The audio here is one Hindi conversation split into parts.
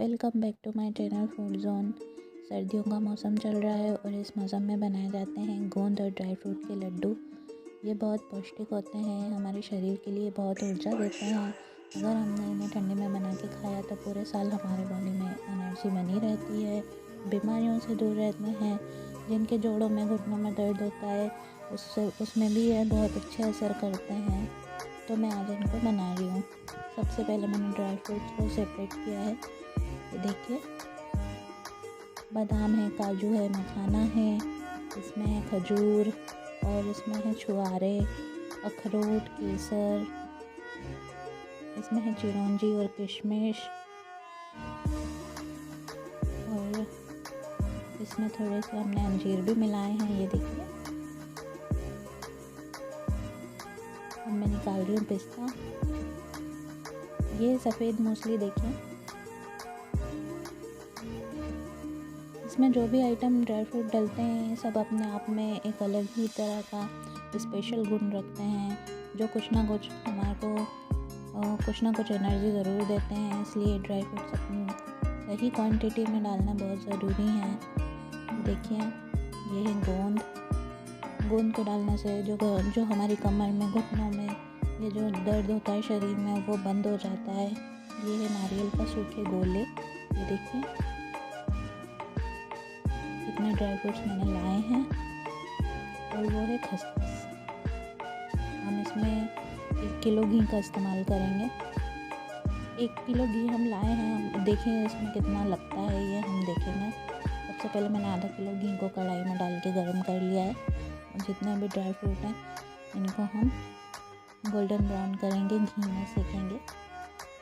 Welcome back to my channel food zone. सर्दियों का मौसम चल रहा है और इस मौसम में बनाए जाते हैं गोंद और ड्राई फ्रूट के लड्डू। ये बहुत पौष्टिक होते हैं, हमारे शरीर के लिए बहुत ऊर्जा देते हैं। अगर हमने इन्हें ठंडी में बना के खाया तो पूरे साल हमारे बॉडी में एनर्जी बनी रहती है, बीमारियों से दूर रहते हैं। जिनके जोड़ों में घुटनों में दर्द होता है उसमें भी यह बहुत अच्छे असर करते हैं। तो मैं आज इनको बना रही हूँ। सबसे पहले मैंने ड्राई फ्रूट्स को सेपरेट किया है। ये देखिए, बादाम है, काजू है, मखाना है, इसमें है खजूर और इसमें है छुआरे, अखरोट, केसर, इसमें है चिरौंजी और किशमिश और इसमें थोड़े से हमने अंजीर भी मिलाए हैं। ये देखिए, अब मैं निकाल रही हूँ पिस्ता। ये सफ़ेद मूसली देखिए, इसमें जो भी आइटम ड्राई फ्रूट डलते हैं सब अपने आप में एक अलग ही तरह का स्पेशल गुण रखते हैं, जो कुछ ना कुछ हमारे को कुछ ना कुछ एनर्जी ज़रूर देते हैं। इसलिए ड्राई फ्रूट्स अपनी सही क्वांटिटी में डालना बहुत ज़रूरी है। देखिए, ये है गोंद को डालने से जो हमारी कमर में, घुटनों में ये जो दर्द होता है शरीर में वो बंद हो जाता है। ये है नारियल का सूखे गोले। ये देखिए कितने ड्राई फ्रूट्स मैंने लाए हैं और वो है खसखस। हम इसमें 1 किलो घी का इस्तेमाल करेंगे। 1 किलो घी हम लाए हैं, देखें इसमें कितना लगता है ये हम देखेंगे। सबसे पहले मैंने आधा किलो घी को कढ़ाई में डाल के गर्म कर लिया है। और जितने भी ड्राई फ्रूट हैं इनको हम गोल्डन ब्राउन करेंगे, घी में सेकेंगे।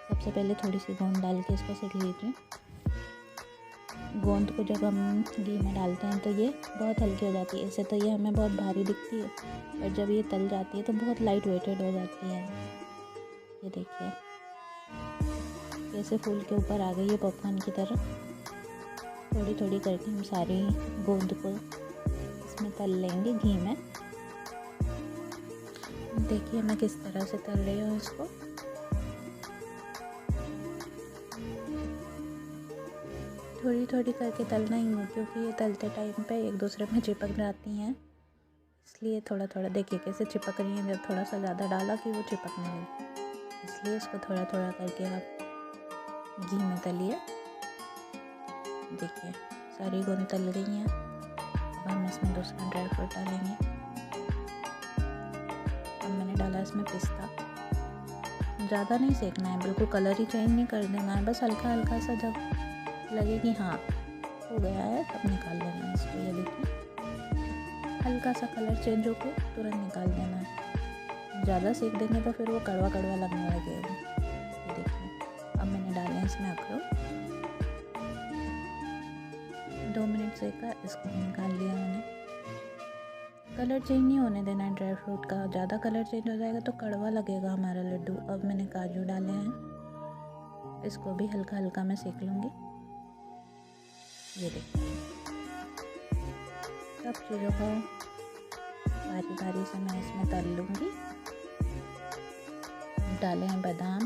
सबसे पहले थोड़ी सी गोंद डाल के इसको सेक लीजिए। गोंद को जब हम घी में डालते हैं तो ये बहुत हल्की हो जाती है। ऐसे तो ये हमें बहुत भारी दिखती है, पर जब ये तल जाती है तो बहुत लाइट वेटेड हो जाती है। ये देखिए कैसे फूल के ऊपर आ गई है पॉपकॉर्न की तरह। थोड़ी थोड़ी करके हम सारी गोंद को इसमें तल लेंगे घी में। देखिए मैं किस तरह से तल रही हूँ इसको। थोड़ी थोड़ी करके तलना ही हो, क्योंकि ये तलते टाइम पे एक दूसरे में चिपक जाती हैं, इसलिए थोड़ा थोड़ा। देखिए कैसे चिपक रही हैं, जब थोड़ा सा ज़्यादा डाला कि वो चिपकने लगी। इसलिए इसको थोड़ा थोड़ा करके आप घी में तलिए। देखिए सारी गोंद तल गई हैं। अब हम इसमें दूसरा ड्राई फ्रूट डालेंगे। अब मैंने डाला इसमें पिस्ता। ज़्यादा नहीं सेकना है, बिल्कुल कलर ही चेंज नहीं कर देना है, बस हल्का हल्का सा जब लगे कि हाँ हो गया है तब निकाल लेना है इसको। ये देखिए हल्का सा कलर चेंज होकर तुरंत निकाल देना है। ज़्यादा सेक देंगे तो फिर वो कड़वा कड़वा लगने लगेगा। ये देखिए अब मैंने डाले हैं इसमें अखरोट। 2 मिनट सेका, इसको निकाल लिया मैंने। कलर चेंज नहीं होने देना है ड्राई फ्रूट का, ज़्यादा कलर चेंज हो जाएगा तो कड़वा लगेगा हमारा लड्डू। अब मैंने काजू डाले हैं, इसको भी हल्का हल्का मैं सेक लूँगी। ये देखिए सब चीज़ों को बारी बारी से मैं इसमें तल लूँगी। डाले हैं बादाम,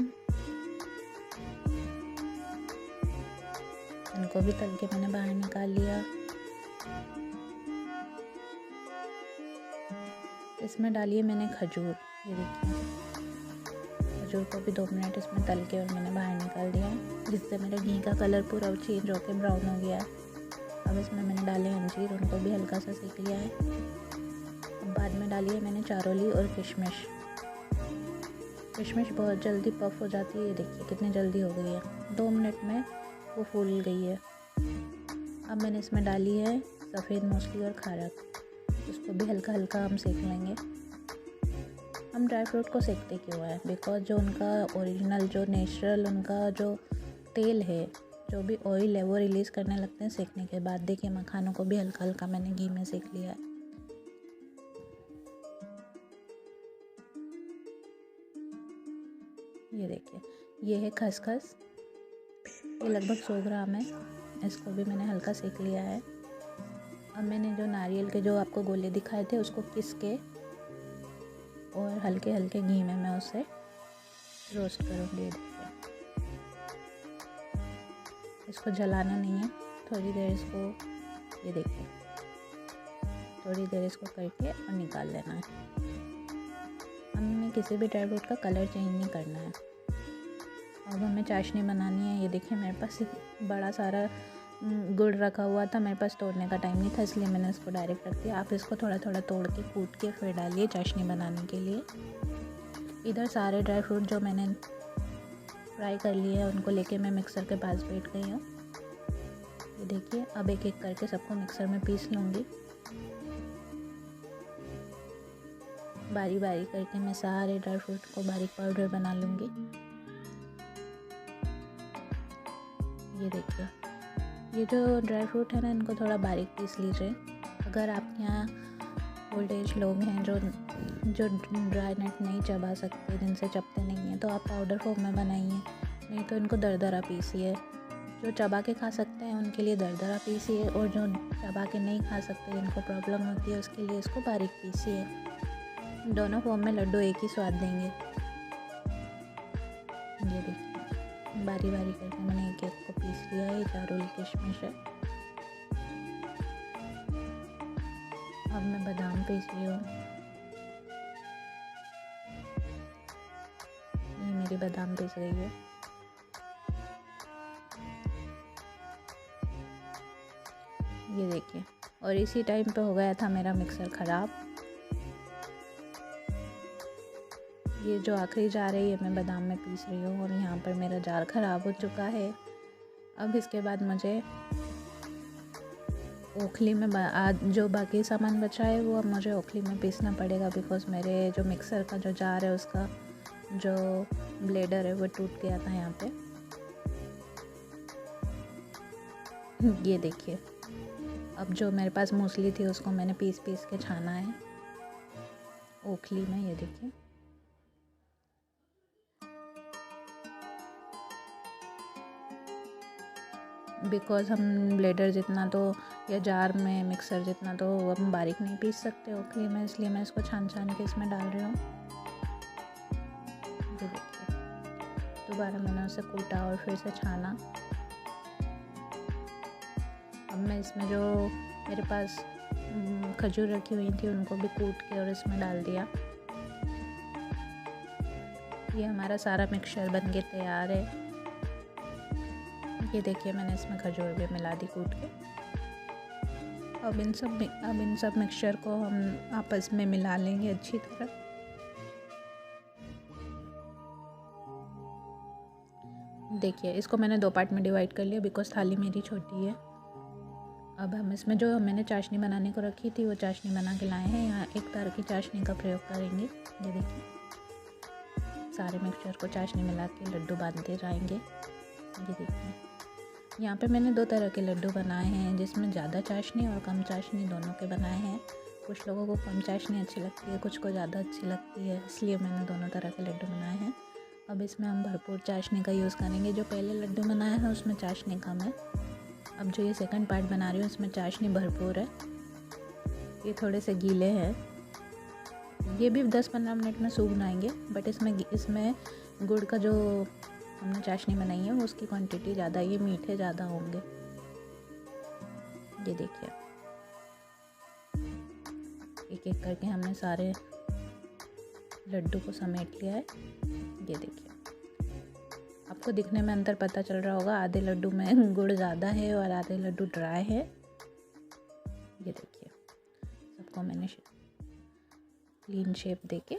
इनको भी तल के मैंने बाहर निकाल लिया। इसमें डालिए मैंने खजूर। ये देखिए खजूर को भी 2 मिनट इसमें तल के और मैंने बाहर निकाल दिया, जिससे मेरा घी का कलर पूरा चेंज होकर ब्राउन हो गया। अब इसमें मैंने डाले अंजीर, उनको भी हल्का सा सेक लिया है। अब बाद में डालिए मैंने चारोली और किशमिश। किशमिश बहुत जल्दी पफ हो जाती है। ये देखिए कितनी जल्दी हो गई है, 2 मिनट में वो फूल गई है। अब मैंने इसमें डाली है सफ़ेद मूसली और खारक, उसको भी हल्का हल्का हम सेक लेंगे। हम ड्राई फ्रूट को सेकते क्यों है, बिकॉज जो उनका ओरिजिनल, जो नेचुरल उनका जो तेल है, जो भी ऑयल है वो रिलीज़ करने लगते हैं सेकने के बाद। देखिए मखानों को भी हल्का हल्का मैंने घी में सेक लिया है। ये देखिए ये है खसखस, ये लगभग 100 ग्राम है, इसको भी मैंने हल्का सेक लिया है। अब मैंने जो नारियल के जो आपको गोले दिखाए थे उसको किस के और हल्के हल्के घी में मैं उसे रोस्ट करूँगी। इसको जलाना नहीं है, थोड़ी देर इसको, ये देखिए, थोड़ी देर इसको करके और निकाल लेना है। हमें किसी भी ड्राई फ्रूट का कलर चेंज नहीं करना है। अब हमें चाशनी बनानी है। ये देखिए मेरे पास बड़ा सारा गुड़ रखा हुआ था, मेरे पास तोड़ने का टाइम नहीं था, इसलिए मैंने इसको डायरेक्ट रख दिया। आप इसको थोड़ा थोड़ा तोड़ के कूट के फिर डालिए चाशनी बनाने के लिए। इधर सारे ड्राई फ्रूट जो मैंने फ्राई कर लिए हैं उनको लेके मैं मिक्सर के पास बैठ गई हूँ। ये देखिए, अब एक एक करके सबको मिक्सर में पीस लूँगी। बारी बारी करके मैं सारे ड्राई फ्रूट को बारीक पाउडर बना लूँगी। ये देखिए, ये जो ड्राई फ्रूट है ना, इनको थोड़ा बारीक पीस लीजिए। अगर आपके यहाँ ओल्ड एज लोग हैं जो ड्राई नट नहीं चबा सकते, जिनसे चबते नहीं हैं, तो आप पाउडर फॉर्म में बनाइए, नहीं तो इनको दरदरा पीसिए। जो चबा के खा सकते हैं उनके लिए दरदरा पीसिए, और जो चबा के नहीं खा सकते, जिनको प्रॉब्लम होती है, उसके लिए इसको बारीक पीसिए। दोनों फॉर्म में लड्डू एक ही स्वाद देंगे। ये देखिए, बारी बारी करके मैंने एक एक को पीस लिया है। चारोली किशमिश है। अब मैं बादाम पीस रही हूँ। ये मेरी बादाम पीस गई है। ये देखिए, और इसी टाइम पे हो गया था मेरा मिक्सर ख़राब। ये जो आखिरी जार है ये मैं बादाम में पीस रही हूँ, और यहाँ पर मेरा जार ख़राब हो चुका है। अब इसके बाद मुझे ओखली में जो बाकी सामान बचा है वो अब मुझे ओखली में पीसना पड़ेगा, बिकॉज़ मेरे जो मिक्सर का जो जार है उसका जो ब्लेडर है वो टूट गया था यहाँ पे। ये देखिए, अब जो मेरे पास मूसली थी उसको मैंने पीस पीस के छाना है ओखली में। ये देखिए, बिकॉज़ हम ब्लेडर जितना तो या जार में मिक्सर जितना तो हम बारीक नहीं पीस सकते ओखली में, इसलिए मैं इसको छान छान के इसमें डाल रही हूँ। ये देखिए, दोबारा मैंने उसे कूटा और फिर से छाना। अब मैं इसमें जो मेरे पास खजूर रखी हुई थी उनको भी कूट के और इसमें डाल दिया। ये हमारा सारा मिक्सचर बन के तैयार है। ये देखिए, मैंने इसमें खजूर भी मिला दी कूट के। अब इन सब मिक्सचर को हम आपस में मिला लेंगे अच्छी तरह। देखिए, इसको मैंने 2 पार्ट में डिवाइड कर लिया, बिकॉज़ थाली मेरी छोटी है। अब हम इसमें जो मैंने चाशनी बनाने को रखी थी वो चाशनी बना के लाए हैं। यहाँ एक तार की चाशनी का प्रयोग करेंगे। ये देखिए, सारे मिक्सचर को चाशनी मिला के लड्डू बांधते जाएंगे। ये देखिए, यहाँ पे मैंने 2 तरह के लड्डू बनाए हैं, जिसमें ज़्यादा चाशनी और कम चाशनी दोनों के बनाए हैं। कुछ लोगों को कम चाशनी अच्छी लगती है, कुछ को ज़्यादा अच्छी लगती है, इसलिए मैंने दोनों तरह के लड्डू बनाए हैं। अब इसमें हम भरपूर चाशनी का यूज़ करेंगे। जो पहले लड्डू बनाए हैं उसमें चाशनी कम है। अब जो ये सेकंड पार्ट बना रही हूँ इसमें चाशनी भरपूर है। ये थोड़े से गीले हैं, ये भी 10-15 मिनट में सूख जाएंगे, बट इसमें गुड़ का जो हमने चाशनी बनाई है उसकी क्वांटिटी ज़्यादा, ये मीठे ज़्यादा होंगे। ये देखिए, एक एक करके हमने सारे लड्डू को समेट लिया है। ये देखिए, आपको दिखने में अंतर पता चल रहा होगा, आधे लड्डू में गुड़ ज़्यादा है और आधे लड्डू ड्राई है। ये देखिए, सबको मैंने क्लीन शेप देके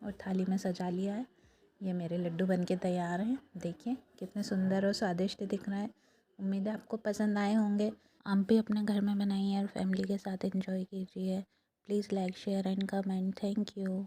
और थाली में सजा लिया है। ये मेरे लड्डू बनके तैयार हैं। देखिए कितने सुंदर और स्वादिष्ट दिख रहे हैं। उम्मीद है आपको पसंद आए होंगे। आप भी अपने घर में बनाइए और फैमिली के साथ एंजॉय कीजिए। Please like, share and comment. Thank you.